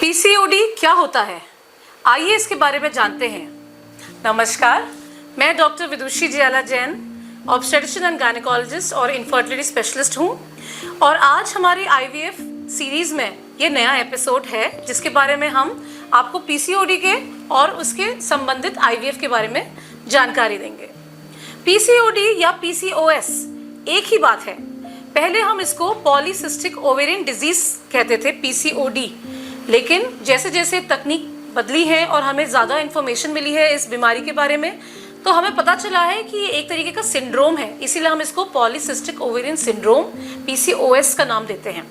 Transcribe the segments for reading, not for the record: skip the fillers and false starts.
PCOD क्या होता है, आइए इसके बारे में जानते हैं। नमस्कार, मैं doctor Vidushi Jiyala Jain, obstetrician and gynaecologist और इनफर्टिलिटी स्पेशलिस्ट हूँ। और आज हमारी आईवीएफ सीरीज में ये नया एपिसोड है जिसके बारे में हम आपको पीसीओडी के और उसके संबंधित आईवीएफ के बारे में जानकारी देंगे। पीसीओडी या पीसीओएस एक ही बात है। पहले हम इसको पॉलीसिस्टिक ओवेरियन डिजीज कहते थे, पीसीओडी, लेकिन जैसे जैसे तकनीक बदली है और हमें ज़्यादा इन्फॉर्मेशन मिली है इस बीमारी के बारे में, तो हमें पता चला है कि ये एक तरीके का सिंड्रोम है, इसीलिए हम इसको पॉलीसिस्टिक ओवेरियन सिंड्रोम पीसीओएस का नाम देते हैं।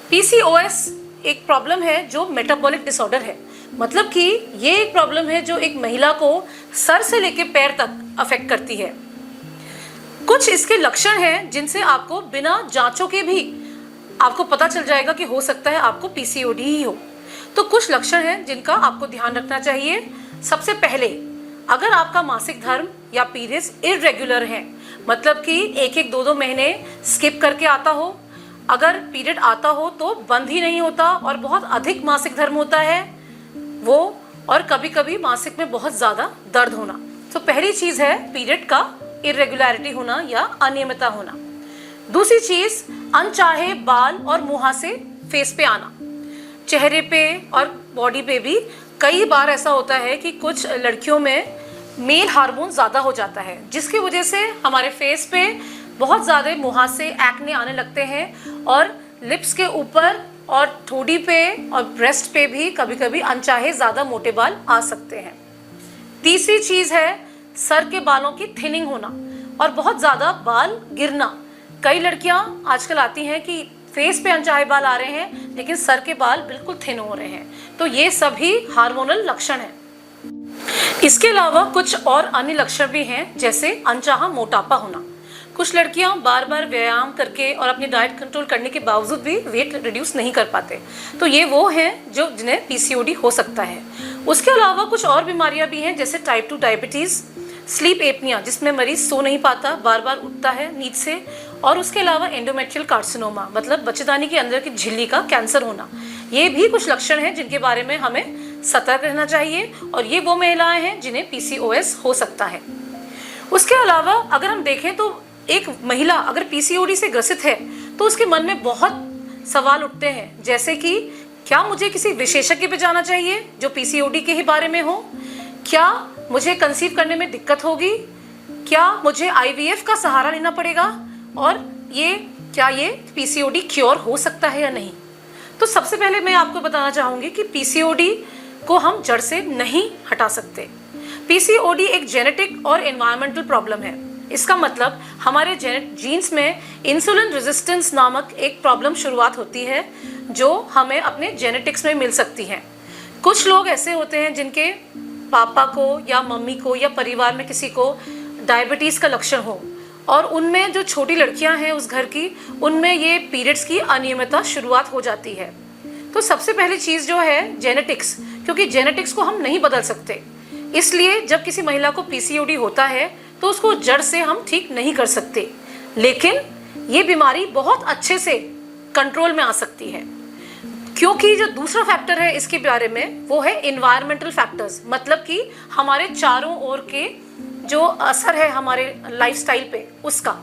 पीसीओएस एक प्रॉब्लम है जो मेटाबॉलिक डिसऑर्डर है, मतलब कि ये एक प्रॉब्लम है जो एक महिला को सर से लेकर पैर तक अफेक्ट करती है। कुछ इसके लक्षण हैं जिनसे आपको बिना जांचों के भी आपको पता चल जाएगा कि हो सकता है आपको पीसीओडी ही हो। तो कुछ लक्षण हैं जिनका आपको ध्यान रखना चाहिए। सबसे पहले, अगर आपका मासिक धर्म या पीरियड्स इर्रेगुलर हैं, मतलब कि एक दो महीने स्किप करके आता हो, अगर पीरियड आता हो तो बंद ही नहीं होता और बहुत अधिक मासिक धर्म होता है वो, और कभी कभी मासिक में बहुत ज़्यादा दर्द होना। तो पहली चीज़ है पीरियड का इर्रेगुलरिटी होना या अनियमितता होना। दूसरी चीज़, अनचाहे बाल और मुहासे फेस पे आना। चेहरे पे और बॉडी पे भी कई बार ऐसा होता है कि कुछ लड़कियों में मेल हार्मोन ज़्यादा हो जाता है, जिसकी वजह से हमारे फेस पे बहुत ज़्यादा मुहासे, एक्ने आने लगते हैं और लिप्स के ऊपर और ठोड़ी पे और ब्रेस्ट पे भी कभी कभी अनचाहे ज़्यादा मोटे बाल आ सकते हैं। तीसरी चीज़ है सर के बालों की थिनिंग होना और बहुत ज़्यादा बाल गिरना। कई लड़कियां आजकल आती हैं कि फेस पे अनचाहे बाल आ रहे हैं लेकिन सर के बाल बिल्कुल थिन हो रहे हैं, तो ये सभी हार्मोनल लक्षण हैं। इसके अलावा कुछ और अन्य लक्षण भी हैं, जैसे अनचाहा मोटापा होना। कुछ लड़कियां बार बार व्यायाम करके और अपनी डाइट कंट्रोल करने के बावजूद भी वेट रिड्यूस नहीं कर पाते, तो ये वो हैं जो जिन्हें पीसीओडी हो सकता है। उसके अलावा कुछ और बीमारियां भी हैं, जैसे टाइप 2 डायबिटीज़, स्लीप एपनिया जिसमें मरीज सो नहीं पाता, बार बार उठता है नींद से, और उसके अलावा एंडोमेट्रियल कार्सिनोमा, मतलब बच्चेदानी के अंदर की झिल्ली का कैंसर होना। ये भी कुछ लक्षण हैं जिनके बारे में हमें सतर्क रहना चाहिए, और ये वो महिलाएं हैं जिन्हें पीसीओएस हो सकता है। उसके अलावा अगर हम देखें तो एक महिला अगर पीसीओडी से ग्रसित है तो उसके मन में बहुत सवाल उठते हैं, जैसे कि क्या मुझे किसी विशेषज्ञ पे जाना चाहिए जो पीसीओडी के ही बारे में हो? क्या मुझे कंसीव करने में दिक्कत होगी? क्या मुझे आईवीएफ का सहारा लेना पड़ेगा? और क्या ये पीसीओडी क्योर हो सकता है या नहीं? तो सबसे पहले मैं आपको बताना चाहूँगी कि पीसीओडी को हम जड़ से नहीं हटा सकते। पीसीओडी एक जेनेटिक और एनवायरमेंटल प्रॉब्लम है। इसका मतलब हमारे जीन्स में इंसुलिन रेजिस्टेंस नामक एक प्रॉब्लम शुरुआत होती है जो हमें अपने जेनेटिक्स में मिल सकती है। कुछ लोग ऐसे होते हैं जिनके पापा को या मम्मी को या परिवार में किसी को डायबिटीज़ का लक्षण हो, और उनमें जो छोटी लड़कियां हैं उस घर की, उनमें ये पीरियड्स की अनियमितता शुरुआत हो जाती है। तो सबसे पहली चीज़ जो है जेनेटिक्स, क्योंकि जेनेटिक्स को हम नहीं बदल सकते, इसलिए जब किसी महिला को पीसीओडी होता है तो उसको जड़ से हम ठीक नहीं कर सकते, लेकिन ये बीमारी बहुत अच्छे से कंट्रोल में आ सकती है। क्योंकि जो दूसरा फैक्टर है इसके बारे में वो है इन्वायरमेंटल फैक्टर्स, मतलब कि हमारे चारों ओर के जो असर है हमारे लाइफस्टाइल पे उसका।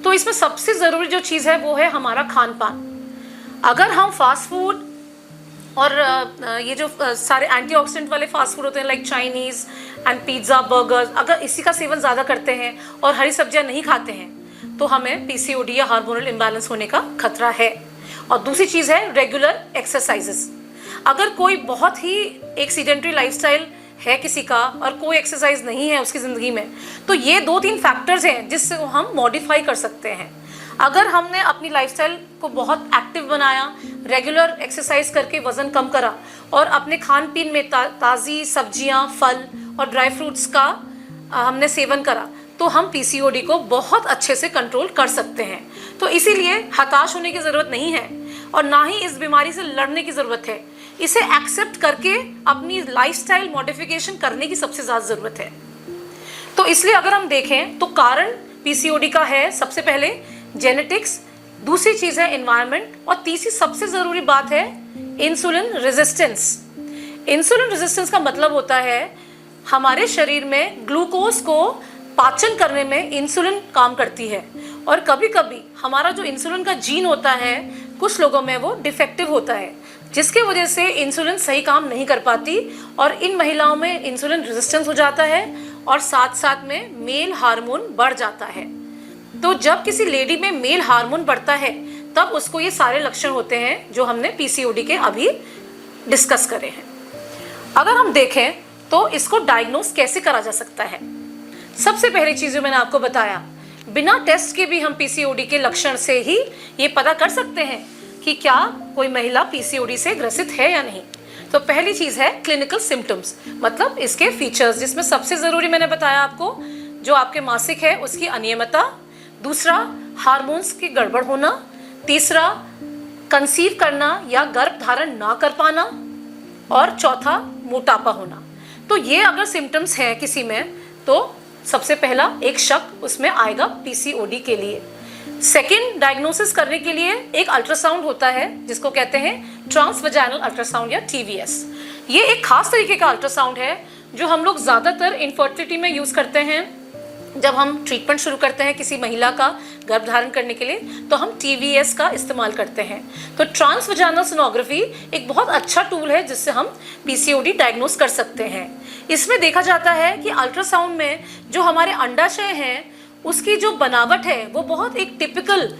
तो इसमें सबसे ज़रूरी जो चीज़ है वो है हमारा खान पान। अगर हम फास्ट फूड और ये जो सारे एंटीऑक्सीडेंट वाले फास्ट फूड होते हैं like Chinese and pizza, burger, अगर इसी का सेवन ज़्यादा करते हैं और हरी सब्जियां नहीं खाते हैं तो हमें पीसीओडी या हार्मोनल इम्बैलेंस होने का खतरा है। और दूसरी चीज़ है रेगुलर एक्सरसाइजेस। अगर कोई बहुत ही एक सीडेंटरी लाइफस्टाइल है किसी का और कोई एक्सरसाइज नहीं है उसकी ज़िंदगी में, तो ये 2-3 फैक्टर्स हैं जिससे हम मॉडिफाई कर सकते हैं। अगर हमने अपनी लाइफस्टाइल को बहुत एक्टिव बनाया, रेगुलर एक्सरसाइज करके वज़न कम करा और अपने खान पीन में ताज़ी सब्जियां, फल और ड्राई फ्रूट्स का हमने सेवन करा, तो हम पीसीओडी को बहुत अच्छे से कंट्रोल कर सकते हैं। तो इसीलिए हताश होने की ज़रूरत नहीं है और ना ही इस बीमारी से लड़ने की ज़रूरत है। इसे एक्सेप्ट करके अपनी लाइफस्टाइल मॉडिफिकेशन करने की सबसे ज़्यादा ज़रूरत है। तो इसलिए अगर हम देखें तो कारण पीसीओडी का है सबसे पहले जेनेटिक्स, दूसरी चीज़ है एनवायरनमेंट, और तीसरी सबसे ज़रूरी बात है इंसुलिन रेजिस्टेंस। इंसुलिन रेजिस्टेंस का मतलब होता है हमारे शरीर में ग्लूकोज को पाचन करने में इंसुलिन काम करती है, और कभी कभी हमारा जो इंसुलिन का जीन होता है कुछ लोगों में वो डिफेक्टिव होता है, जिसके वजह से इंसुलिन सही काम नहीं कर पाती और इन महिलाओं में इंसुलिन रेजिस्टेंस हो जाता है और साथ साथ में मेल हार्मोन बढ़ जाता है। तो जब किसी लेडी में मेल हार्मोन बढ़ता है तब उसको ये सारे लक्षण होते हैं जो हमने पीसीओडी के अभी डिस्कस करे हैं। अगर हम देखें तो इसको डायग्नोस कैसे करा जा सकता है। सबसे पहली चीज जो मैंने आपको बताया, बिना टेस्ट के भी हम पीसीओडी के लक्षण से ही ये पता कर सकते हैं कि क्या कोई महिला पीसीओडी से ग्रसित है या नहीं। तो पहली चीज है क्लिनिकल सिम्टम्स, मतलब इसके फीचर्स, जिसमें सबसे जरूरी मैंने बताया आपको जो आपके मासिक है उसकी अनियमितता, दूसरा हार्मोन्स की गड़बड़ होना, तीसरा कंसीव करना या गर्भ धारण ना कर पाना, और चौथा मोटापा होना। तो ये अगर सिम्टम्स हैं किसी में तो सबसे पहला एक शक उसमें आएगा पीसीओडी के लिए। सेकेंड, डायग्नोसिस करने के लिए एक अल्ट्रासाउंड होता है जिसको कहते हैं ट्रांसवजाइनल अल्ट्रासाउंड या टीवीएस। ये एक खास तरीके का अल्ट्रासाउंड है जो हम लोग ज़्यादातर इनफर्टिलिटी में यूज़ करते हैं। जब हम ट्रीटमेंट शुरू करते हैं किसी महिला का गर्भ धारण करने के लिए तो हम टीवीएस का इस्तेमाल करते हैं। तो ट्रांसवजाइनल सोनोग्राफी एक बहुत अच्छा टूल है जिससे हम पीसीओडी डायग्नोस कर सकते हैं। इसमें देखा जाता है कि अल्ट्रासाउंड में जो हमारे अंडाशय हैं उसकी जो बनावट है वो बहुत एक टिपिकल,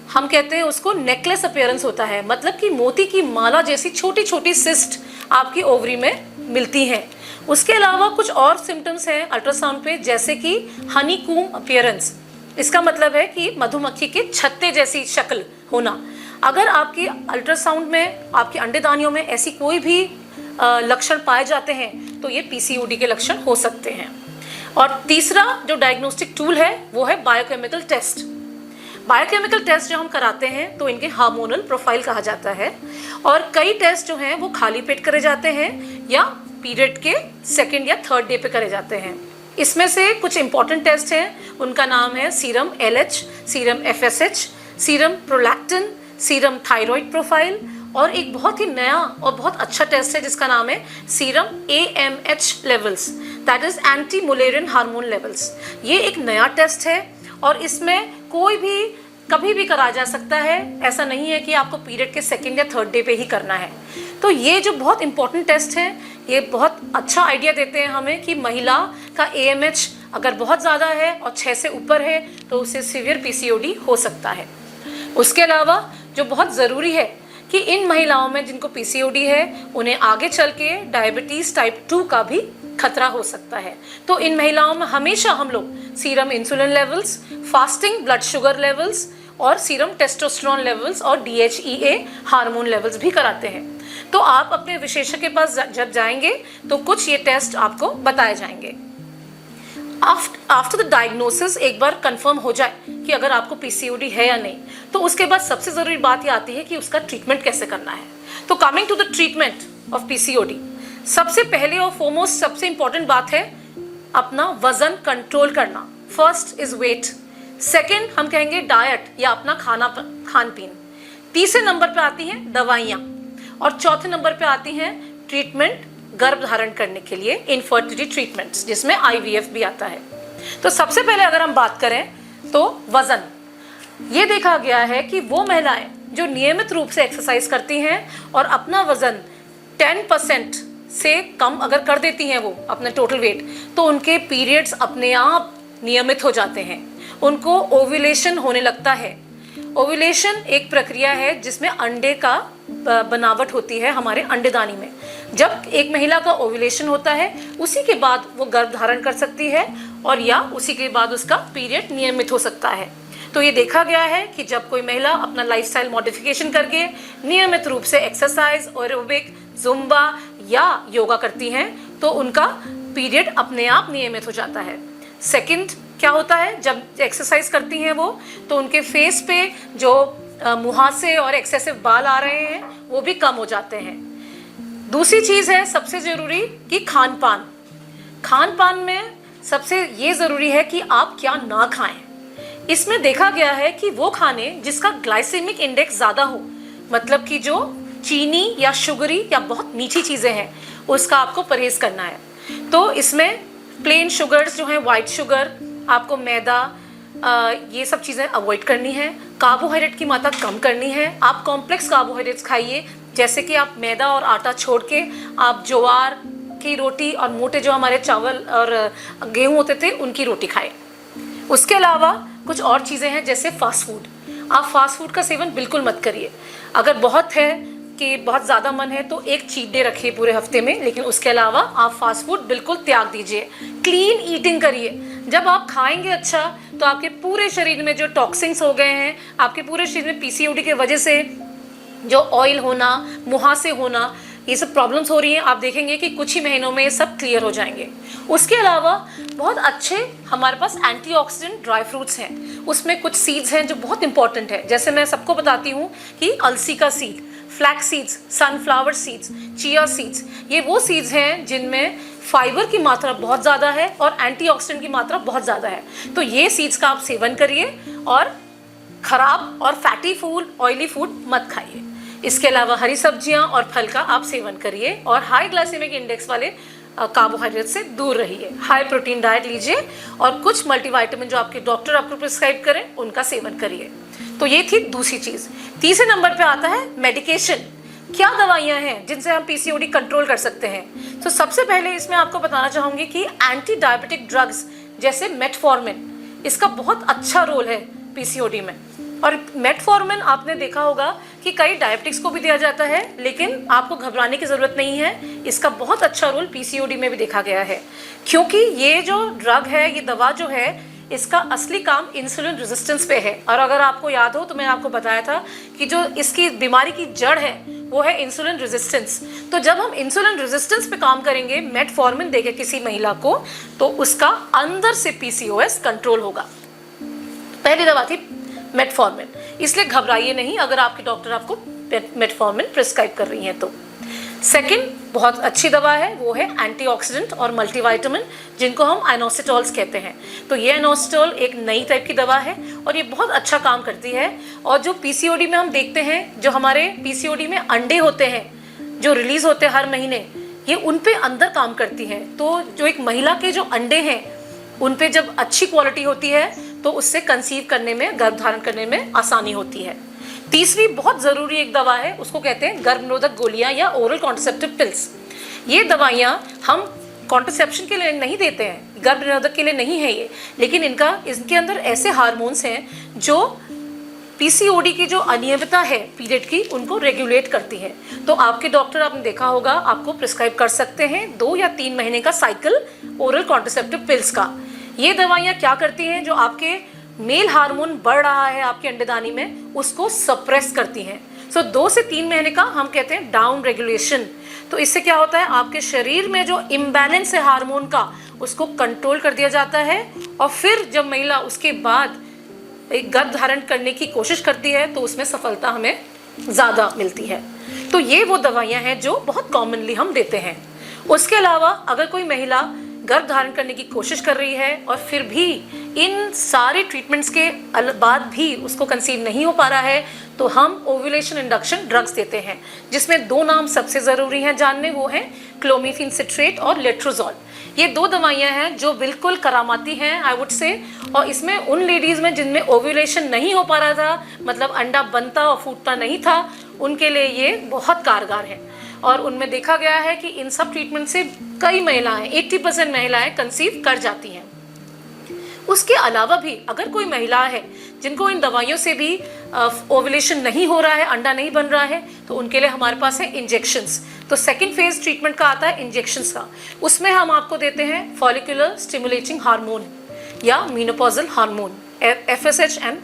हम कहते हैं उसको नेकलेस अपीयरेंस होता है, मतलब कि मोती की माला जैसी छोटी छोटी सिस्ट आपकी ओवरी में मिलती हैं। उसके अलावा कुछ और सिम्टम्स हैं अल्ट्रासाउंड पे, जैसे कि हनीकूम अपीयरेंस। इसका मतलब है कि मधुमक्खी के छत्ते जैसी शक्ल होना। अगर आपकी अल्ट्रासाउंड में आपकी अंडेदानियों में ऐसी कोई भी लक्षण पाए जाते हैं तो ये पीसीओडी के लक्षण हो सकते हैं। और तीसरा जो डायग्नोस्टिक टूल है वो है बायोकेमिकल टेस्ट। बायोकेमिकल टेस्ट जो हम कराते हैं तो इनके हार्मोनल प्रोफाइल कहा जाता है, और कई टेस्ट जो हैं वो खाली पेट करे जाते हैं या पीरियड के सेकेंड या थर्ड डे पे करे जाते हैं। इसमें से कुछ इंपॉर्टेंट टेस्ट हैं, उनका नाम है serum LH, serum FSH, serum prolactin, serum thyroid profile, और एक बहुत ही नया और बहुत अच्छा टेस्ट है जिसका नाम है serum AMH levels, that is anti Mullerian hormone levels. ये एक नया टेस्ट है और इसमें कोई भी कभी भी करा जा सकता है, ऐसा नहीं है कि आपको पीरियड के सेकेंड या थर्ड डे पे ही करना है। तो ये जो बहुत इंपॉर्टेंट टेस्ट है ये बहुत अच्छा आइडिया देते हैं हमें कि महिला का AMH अगर बहुत ज़्यादा है और 6 से ऊपर है तो उसे सीवियर पीसीओडी हो सकता है। उसके अलावा जो बहुत ज़रूरी है कि इन महिलाओं में जिनको पीसीओडी है उन्हें आगे चल के डायबिटीज़ टाइप 2 का भी खतरा हो सकता है। तो इन महिलाओं में हमेशा हम लोग serum insulin levels, fasting blood sugar levels और सीरम टेस्टोस्टेरोन लेवल्स और DHEA हार्मोन लेवल्स भी कराते हैं। तो आप अपने विशेषज्ञ के पास जब जाएंगे तो कुछ ये टेस्ट आपको बताए जाएंगे। आफ्टर द डायग्नोसिस एक बार कंफर्म हो जाए कि अगर आपको पीसीओडी है या नहीं, तो उसके बाद सबसे ज़रूरी बात ये आती है कि उसका ट्रीटमेंट कैसे करना है। तो coming to the treatment of PCOD, सबसे पहले और फॉरमोस्ट सबसे इंपॉर्टेंट बात है अपना वजन कंट्रोल करना। फर्स्ट इज वेट, सेकंड हम कहेंगे डाइट या अपना खान पीन, तीसरे नंबर पे आती हैं दवाइयाँ, और चौथे नंबर पे आती हैं ट्रीटमेंट गर्भ धारण करने के लिए, इनफर्टिलिटी ट्रीटमेंट्स जिसमें IVF भी आता है। तो सबसे पहले अगर हम बात करें तो वजन, ये देखा गया है कि वो महिलाएं जो नियमित रूप से एक्सरसाइज करती हैं और अपना वजन 10% से कम अगर कर देती हैं वो अपना टोटल वेट, तो उनके पीरियड्स अपने आप नियमित हो जाते हैं, उनको ओव्यूलेशन होने लगता है। ओव्यूलेशन एक प्रक्रिया है जिसमें अंडे का बनावट होती है हमारे अंडेदानी में। जब एक महिला का ओव्यूलेशन होता है उसी के बाद वो गर्भ धारण कर सकती है और या उसी के बाद उसका पीरियड नियमित हो सकता है। तो ये देखा गया है कि जब कोई महिला अपना लाइफस्टाइल मॉडिफिकेशन करके नियमित रूप से एक्सरसाइज, एरोबिक, जुम्बा या योगा करती हैं तो उनका पीरियड अपने आप नियमित हो जाता है। सेकंड क्या होता है, जब एक्सरसाइज करती हैं वो तो उनके फेस पे जो मुहासे और एक्सेसिव बाल आ रहे हैं वो भी कम हो जाते हैं। दूसरी चीज़ है सबसे ज़रूरी कि खान पान में सबसे ये ज़रूरी है कि आप क्या ना खाएं। इसमें देखा गया है कि वो खाने जिसका ग्लाइसेमिक इंडेक्स ज़्यादा हो, मतलब कि जो चीनी या शुगरी या बहुत मीठी चीज़ें हैं उसका आपको परहेज़ करना है। तो इसमें प्लेन शुगर्स जो हैं, वाइट शुगर, आपको मैदा, ये सब चीज़ें अवॉइड करनी है। कार्बोहाइड्रेट की मात्रा कम करनी है। आप कॉम्प्लेक्स कार्बोहाइड्रेट्स खाइए, जैसे कि आप मैदा और आटा छोड़ के आप ज्वार की रोटी और मोटे जो हमारे चावल और गेहूँ होते थे उनकी रोटी खाएं। उसके अलावा कुछ और चीज़ें हैं जैसे फास्ट फूड। आप फास्ट फूड का सेवन बिल्कुल मत करिए। अगर बहुत है कि बहुत ज़्यादा मन है तो एक चीट डे रखिए पूरे हफ्ते में, लेकिन उसके अलावा आप फास्ट फूड बिल्कुल त्याग दीजिए। क्लीन ईटिंग करिए। जब आप खाएंगे अच्छा तो आपके पूरे शरीर में जो टॉक्सिन्स हो गए हैं, आपके पूरे शरीर में पीसीओडी की वजह से जो ऑयल होना, मुहासे होना, ये सब प्रॉब्लम्स हो रही हैं, आप देखेंगे कि कुछ ही महीनों में ये सब क्लियर हो जाएंगे। उसके अलावा बहुत अच्छे हमारे पास एंटीऑक्सीडेंट ड्राई फ्रूट्स हैं। उसमें कुछ सीड्स हैं जो बहुत इंपॉर्टेंट है। जैसे मैं सबको बताती हूँ कि अलसी का seed, flax seeds, sunflower seeds, chia seeds, ये वो सीड्स हैं जिनमें फाइबर की मात्रा बहुत ज़्यादा है और एंटीऑक्सीडेंट की मात्रा बहुत ज़्यादा है। तो ये सीड्स का आप सेवन करिए और खराब और फैटी फूड, ऑयली फूड मत खाइए। इसके अलावा हरी सब्जियां और फल का आप सेवन करिए और हाई ग्लाइसेमिक इंडेक्स वाले कार्बोहाइड्रेट से दूर रहिए। हाई प्रोटीन डाइट लीजिए और कुछ मल्टीविटामिन जो आपके डॉक्टर आपको प्रिस्क्राइब करें उनका सेवन करिए। तो ये थी दूसरी चीज़। तीसरे नंबर पे आता है मेडिकेशन। क्या दवाइयाँ हैं जिनसे हम पीसीओडी कंट्रोल कर सकते हैं? तो सबसे पहले इसमें आपको बताना चाहूँगी कि एंटी डायबिटिक ड्रग्स जैसे मेटफॉर्मिन, इसका बहुत अच्छा रोल है पीसीओडी में। और मेटफॉर्मिन आपने देखा होगा कि कई डायबिटिक्स को भी दिया जाता है, लेकिन आपको घबराने की ज़रूरत नहीं है। इसका बहुत अच्छा रोल पीसीओडी में भी देखा गया है, क्योंकि ये जो ड्रग है, ये दवा जो है, इसका असली काम इंसुलिन रेजिस्टेंस पे है। और अगर आपको याद हो तो मैंने आपको बताया था कि जो इसकी बीमारी की जड़ है वो है इंसुलिन रेजिस्टेंस। तो जब हम इंसुलिन रेजिस्टेंस पे काम करेंगे, मेटफॉर्मिन देंगे किसी महिला को, तो उसका अंदर से पीसीओएस कंट्रोल होगा। पहली दवा थी मेटफॉर्मिन, इसलिए घबराइए नहीं अगर आपके डॉक्टर आपको मेटफॉर्मिन प्रिस्क्राइब कर रही हैं तो। सेकंड बहुत अच्छी दवा है, वो है एंटीऑक्सीडेंट और मल्टीविटामिन, जिनको हम आइनोसिटॉल्स कहते हैं। तो ये आइनोसिटॉल एक नई टाइप की दवा है और ये बहुत अच्छा काम करती है। और जो पीसीओडी में हम देखते हैं, जो हमारे पीसीओडी में अंडे होते हैं जो रिलीज होते हैं हर महीने, ये उन पे अंदर काम करती है। तो जो एक महिला के जो अंडे हैं उन पे जब अच्छी क्वालिटी होती है तो उससे कंसीव करने में, गर्भ धारण करने में आसानी होती है। तीसरी बहुत ज़रूरी एक दवा है, उसको कहते हैं गर्भनिरोधक गोलियां या ओरल कॉन्ट्रासेप्टिव पिल्स। ये दवाइयाँ हम कॉन्ट्रासेप्शन के लिए नहीं देते हैं, गर्भनिरोधक के लिए नहीं है ये, लेकिन इनके अंदर ऐसे हार्मोन्स हैं जो पीसीओडी की जो अनियमितता है पीरियड की, उनको रेगुलेट करती है। तो आपके डॉक्टर, आपने देखा होगा, आपको प्रिस्क्राइब कर सकते हैं 2 या 3 महीने का साइकिल ओरल कॉन्ट्रासेप्टिव पिल्स का। ये दवाइयाँ क्या करती हैं, जो आपके मेल हार्मोन बढ़ रहा है आपके अंडेदानी में, उसको सप्रेस करती हैं। सो 2 से 3 महीने का हम कहते हैं डाउन रेगुलेशन। तो इससे क्या होता है, आपके शरीर में जो इम्बैलेंस है हार्मोन का, उसको कंट्रोल कर दिया जाता है। और फिर जब महिला उसके बाद एक गर्भ धारण करने की कोशिश करती है तो उसमें सफलता हमें ज़्यादा मिलती है। तो ये वो दवाइयाँ हैं जो बहुत कॉमनली हम देते हैं। उसके अलावा अगर कोई महिला गर्भ धारण करने की कोशिश कर रही है और फिर भी इन सारे ट्रीटमेंट्स के बाद भी उसको कंसीव नहीं हो पा रहा है, तो हम ओव्यूलेशन इंडक्शन ड्रग्स देते हैं, जिसमें 2 नाम सबसे ज़रूरी हैं जानने, वो हैं क्लोमिफेन सिट्रेट और लेट्रोजोल। ये 2 दवाइयाँ हैं जो बिल्कुल करामाती हैं, आई वुड से। और इसमें उन लेडीज़ में जिनमें ओव्यूलेशन नहीं हो पा रहा था, मतलब अंडा बनता और फूटता नहीं था, उनके लिए ये बहुत कारगर है। और उनमें देखा गया है कि इन सब ट्रीटमेंट से कई महिलाएं, 80% महिलाएं कंसीव कर जाती हैं। उसके अलावा भी अगर कोई महिला है जिनको इन दवाइयों से भी ओव्यूलेशन नहीं हो रहा है, अंडा नहीं बन रहा है, तो उनके लिए हमारे पास है इंजेक्शंस। तो सेकंड फेज ट्रीटमेंट का आता है इंजेक्शंस का। उसमें हम आपको देते हैं फॉलिकुलर स्टिमुलेटिंग हार्मोन या menopausal hormone, FSH and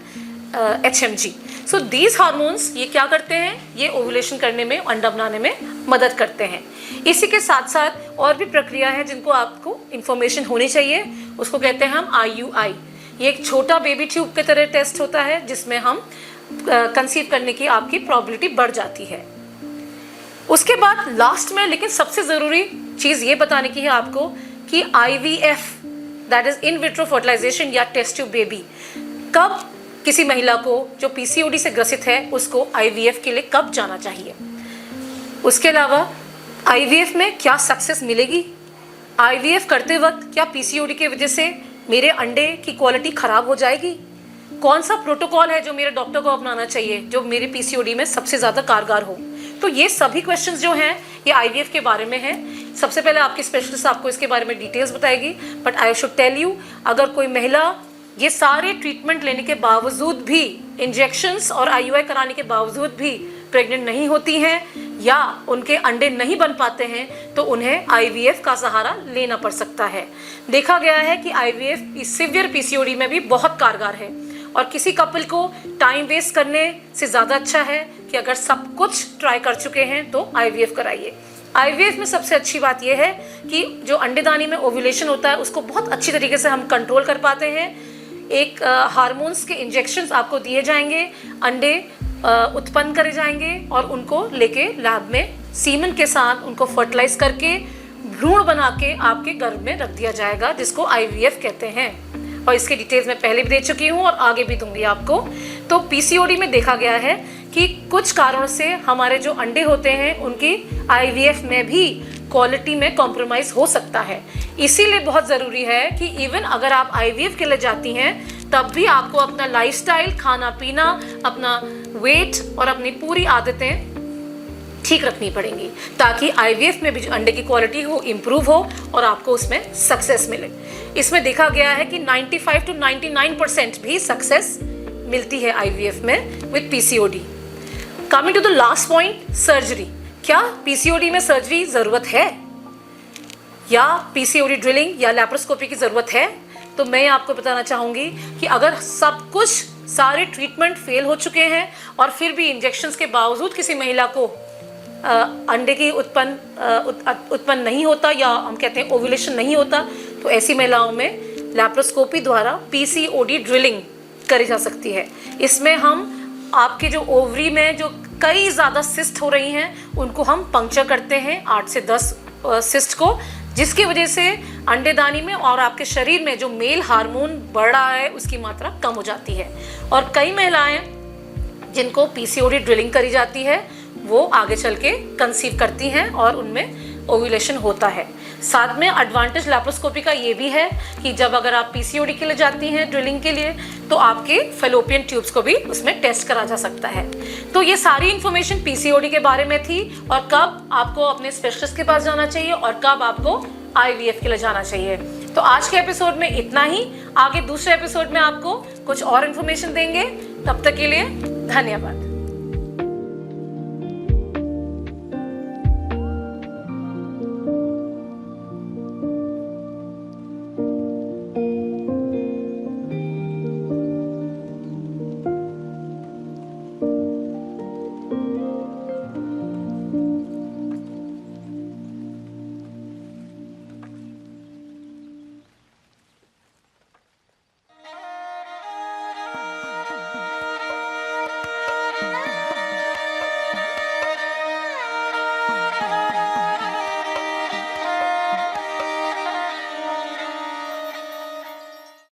HMG। So these hormones ये क्या करते हैं, ये ओव्यूलेशन करने में, अंडा बनाने में मदद करते हैं। इसी के साथ साथ और भी प्रक्रिया है जिनको आपको इन्फॉर्मेशन होनी चाहिए, उसको कहते हैं हम IUI। ये एक छोटा बेबी ट्यूब की तरह टेस्ट होता है जिसमें हम कंसीव करने की आपकी प्रोबेबिलिटी बढ़ जाती है। उसके बाद लास्ट में लेकिन सबसे ज़रूरी चीज़ ये बताने की है आपको कि IVF, that is in vitro fertilisation या टेस्ट ट्यूब बेबी, कब किसी महिला को जो PCOD से ग्रसित है उसको IVF के लिए कब जाना चाहिए। उसके अलावा IVF में क्या सक्सेस मिलेगी, IVF करते वक्त क्या PCOD की वजह से मेरे अंडे की क्वालिटी ख़राब हो जाएगी, कौन सा प्रोटोकॉल है जो मेरे डॉक्टर को अपनाना चाहिए जो मेरे PCOD में सबसे ज़्यादा कारगर हो। तो ये सभी क्वेश्चंस जो हैं ये IVF के बारे में हैं। सबसे पहले आपकी स्पेशलिस्ट आपको इसके बारे में डिटेल्स बताएगी, but I should tell you, अगर कोई महिला ये सारे ट्रीटमेंट लेने के बावजूद भी, इंजेक्शंस और IUI कराने के बावजूद भी प्रेग्नेंट नहीं होती हैं या उनके अंडे नहीं बन पाते हैं, तो उन्हें IVF का सहारा लेना पड़ सकता है। देखा गया है कि IVF सीवियर PCOD में भी बहुत कारगर है और किसी कपल को टाइम वेस्ट करने से ज़्यादा अच्छा है कि अगर सब कुछ ट्राई कर चुके हैं तो IVF कराइए। IVF में सबसे अच्छी बात यह है कि जो अंडेदानी में ओव्यूलेशन होता है उसको बहुत अच्छी तरीके से हम कंट्रोल कर पाते हैं। एक हार्मोन्स के इंजेक्शंस आपको दिए जाएंगे, अंडे उत्पन्न करे जाएंगे और उनको लेके लैब में सीमन के साथ उनको फर्टिलाइज करके भ्रूण बना के आपके गर्भ में रख दिया जाएगा, जिसको IVF कहते हैं। और इसके डिटेल्स मैं पहले भी दे चुकी हूँ और आगे भी दूंगी आपको। तो PCOD में देखा गया है कि कुछ कारणों से हमारे जो अंडे होते हैं उनकी IVF में भी क्वालिटी में कॉम्प्रोमाइज़ हो सकता है। इसीलिए बहुत ज़रूरी है कि इवन अगर आप IVF के लिए जाती हैं तब भी आपको अपना लाइफस्टाइल, खाना पीना, अपना वेट और अपनी पूरी आदतें ठीक रखनी पड़ेंगी ताकि IVF में भी जो अंडे की क्वालिटी हो इम्प्रूव हो और आपको उसमें सक्सेस मिले। इसमें देखा गया है कि 95 to 99% भी सक्सेस मिलती है IVF में with PCOD। Coming to the last point, surgery. क्या PCOD में सर्जरी ज़रूरत है या PCOD ड्रिलिंग या लैप्रोस्कोपी की ज़रूरत है? तो मैं आपको बताना चाहूँगी कि अगर सब कुछ, सारे ट्रीटमेंट फेल हो चुके हैं और फिर भी इंजेक्शंस के बावजूद किसी महिला को अंडे की उत्पन्न नहीं होता या हम कहते हैं ओव्यूलेशन नहीं होता, तो ऐसी महिलाओं में लैप्रोस्कोपी द्वारा PCOD ड्रिलिंग करी जा सकती है। इसमें हम आपके जो ओवरी में जो कई ज़्यादा सिस्ट हो रही हैं उनको हम पंक्चर करते हैं, 8 से 10 सिस्ट को, जिसकी वजह से अंडेदानी में और आपके शरीर में जो मेल हार्मोन बढ़ रहा है उसकी मात्रा कम हो जाती है। और कई महिलाएं जिनको PCOD ड्रिलिंग करी जाती है वो आगे चल के कंसीव करती हैं और उनमें ओव्यूलेशन होता है। साथ में एडवांटेज लैप्रोस्कोपी का ये भी है कि जब अगर आप PCOD के लिए जाती हैं ड्रिलिंग के लिए तो आपके फेलोपियन ट्यूब्स को भी उसमें टेस्ट करा जा सकता है। तो ये सारी इन्फॉर्मेशन PCOD के बारे में थी और कब आपको अपने स्पेशलिस्ट के पास जाना चाहिए और कब आपको IVF के लिए जाना चाहिए। तो आज के एपिसोड में इतना ही। आगे दूसरे एपिसोड में आपको कुछ और इन्फॉर्मेशन देंगे। तब तक के लिए धन्यवाद।